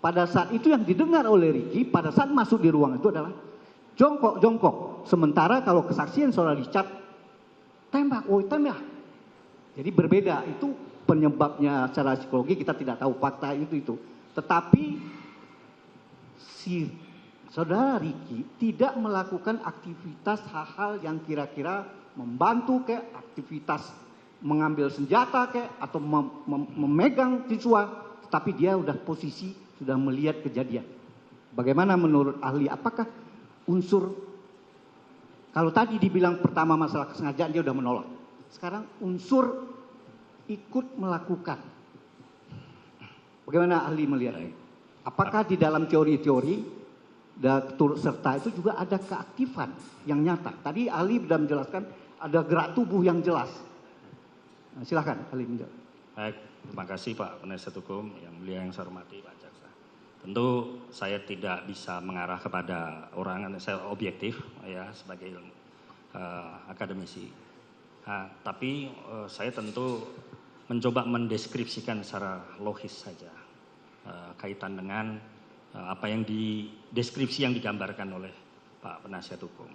pada saat itu yang didengar oleh Ricky pada saat masuk di ruang itu adalah jongkok. Sementara kalau kesaksian saudara Richard tembak, tembak. Jadi berbeda, itu penyebabnya secara psikologi kita tidak tahu fakta itu. Tetapi si saudara Ricky tidak melakukan aktivitas hal-hal yang kira-kira membantu kayak aktivitas mengambil senjata kayak atau memegang siswa, tapi dia udah posisi sudah melihat kejadian. Bagaimana menurut ahli, apakah unsur, kalau tadi dibilang pertama masalah kesengajaan dia udah menolak, sekarang unsur ikut melakukan, bagaimana ahli melihat? Apakah di dalam teori-teori dan turut serta itu juga ada keaktifan yang nyata? Tadi ahli sudah menjelaskan ada gerak tubuh yang jelas. Nah, silakan ahli menjawab. Baik, terima kasih Pak Penasihat Hukum yang mulia yang saya hormati Pak Jaksa. Tentu saya tidak bisa mengarah kepada orang, saya objektif ya sebagai akademisi. Tapi saya tentu mencoba mendeskripsikan secara logis saja kaitan dengan apa yang deskripsi yang digambarkan oleh Pak Penasihat Hukum.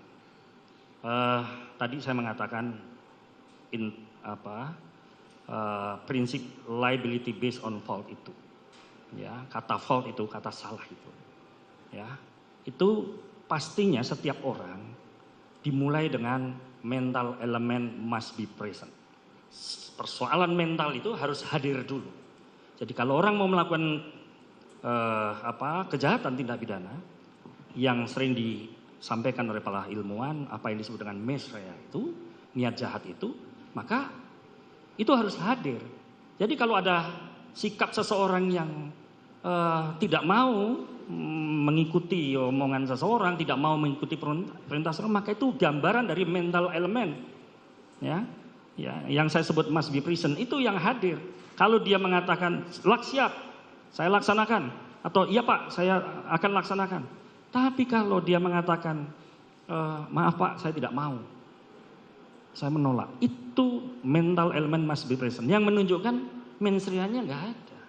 Tadi saya mengatakan prinsip liability based on fault itu, ya, kata fault itu kata salah itu, ya, itu pastinya setiap orang dimulai dengan mental element must be present. Persoalan mental itu harus hadir dulu. Jadi kalau orang mau melakukan kejahatan tindak pidana yang sering disampaikan oleh para ilmuwan, apa yang disebut dengan mens rea itu, niat jahat itu, maka itu harus hadir. Jadi kalau ada sikap seseorang yang tidak mau mengikuti omongan seseorang, tidak mau mengikuti perintah seseorang, maka itu gambaran dari mental element, ya, yang saya sebut must be present itu yang hadir. Kalau dia mengatakan siap, saya laksanakan, atau iya Pak, saya akan laksanakan. Tapi kalau dia mengatakan maaf Pak, saya tidak mau, saya menolak, itu mental element must be present yang menunjukkan mens rea-nya nggak ada.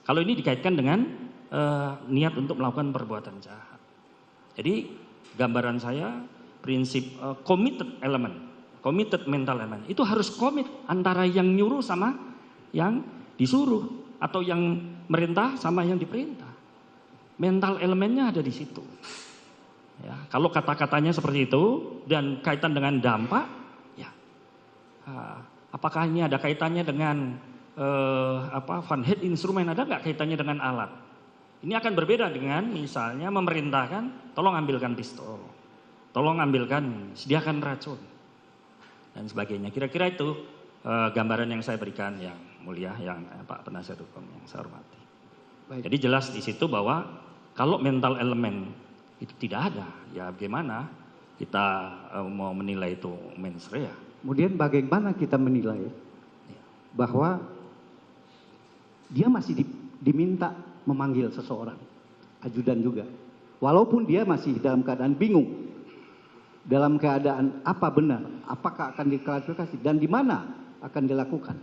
Kalau ini dikaitkan dengan niat untuk melakukan perbuatan jahat. Jadi gambaran saya prinsip committed element, committed mental element itu harus komit antara yang nyuruh sama yang disuruh, atau yang merintah sama yang diperintah. Mental elemennya ada di situ. Ya, kalau kata-katanya seperti itu dan kaitan dengan dampak, ya, apakah ini ada kaitannya dengan Van Head instrumen, ada nggak kaitannya dengan alat? Ini akan berbeda dengan misalnya memerintahkan, tolong ambilkan pistol, tolong ambilkan, sediakan racun, dan sebagainya. Kira-kira itu gambaran yang saya berikan yang mulia, yang Pak Penasihat Hukum yang saya hormati. Baik. Jadi jelas di situ bahwa kalau mental elemen itu tidak ada, ya bagaimana kita mau menilai itu mens rea? Kemudian bagaimana kita menilai bahwa dia masih diminta memanggil seseorang, ajudan juga, walaupun dia masih dalam keadaan bingung, dalam keadaan apa benar, apakah akan diklarifikasi dan di mana akan dilakukan.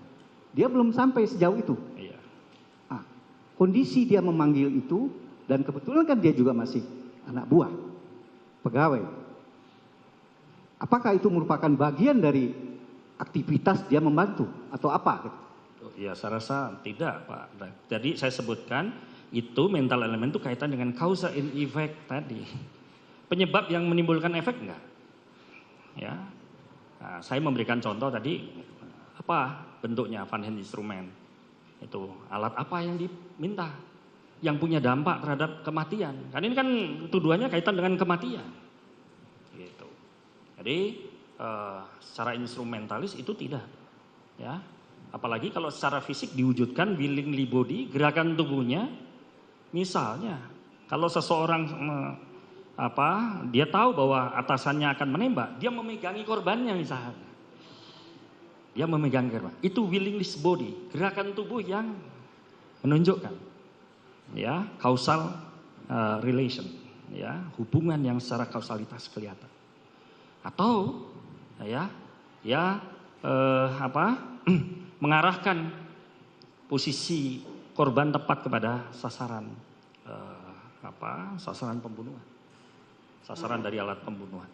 Dia belum sampai sejauh itu. Iya. Kondisi dia memanggil itu, dan kebetulan kan dia juga masih anak buah, pegawai. Apakah itu merupakan bagian dari aktivitas dia membantu atau apa? Ya saya rasa tidak Pak. Jadi saya sebutkan itu mental elemen itu kaitan dengan cause and effect tadi. Penyebab yang menimbulkan efek enggak? Ya. Nah, saya memberikan contoh tadi apa bentuknya Van Head instrumen. Itu alat apa yang diminta? Yang punya dampak terhadap kematian. Kan ini kan tuduhannya kaitan dengan kematian. Gitu. Jadi secara instrumentalis itu tidak. Ya. Apalagi kalau secara fisik diwujudkan willingly body, gerakan tubuhnya. Misalnya kalau seseorang dia tahu bahwa atasannya akan menembak, dia memegangi korbannya misalnya. Dia memegang korban. Itu willingness body, gerakan tubuh yang menunjukkan ya causal relation, ya hubungan yang secara kausalitas kelihatan. Atau mengarahkan posisi korban tepat kepada sasaran sasaran pembunuhan, sasaran dari alat pembunuhan.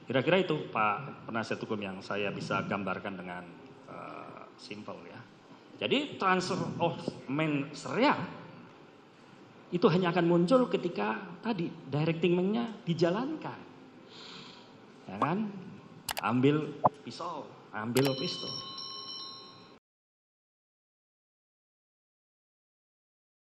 Kira-kira itu Pak penasihat hukum yang saya bisa gambarkan dengan simpel ya. Jadi transfer of mensrea itu hanya akan muncul ketika tadi directingnya dijalankan, ya kan? Ambil pisau, ambil pistol.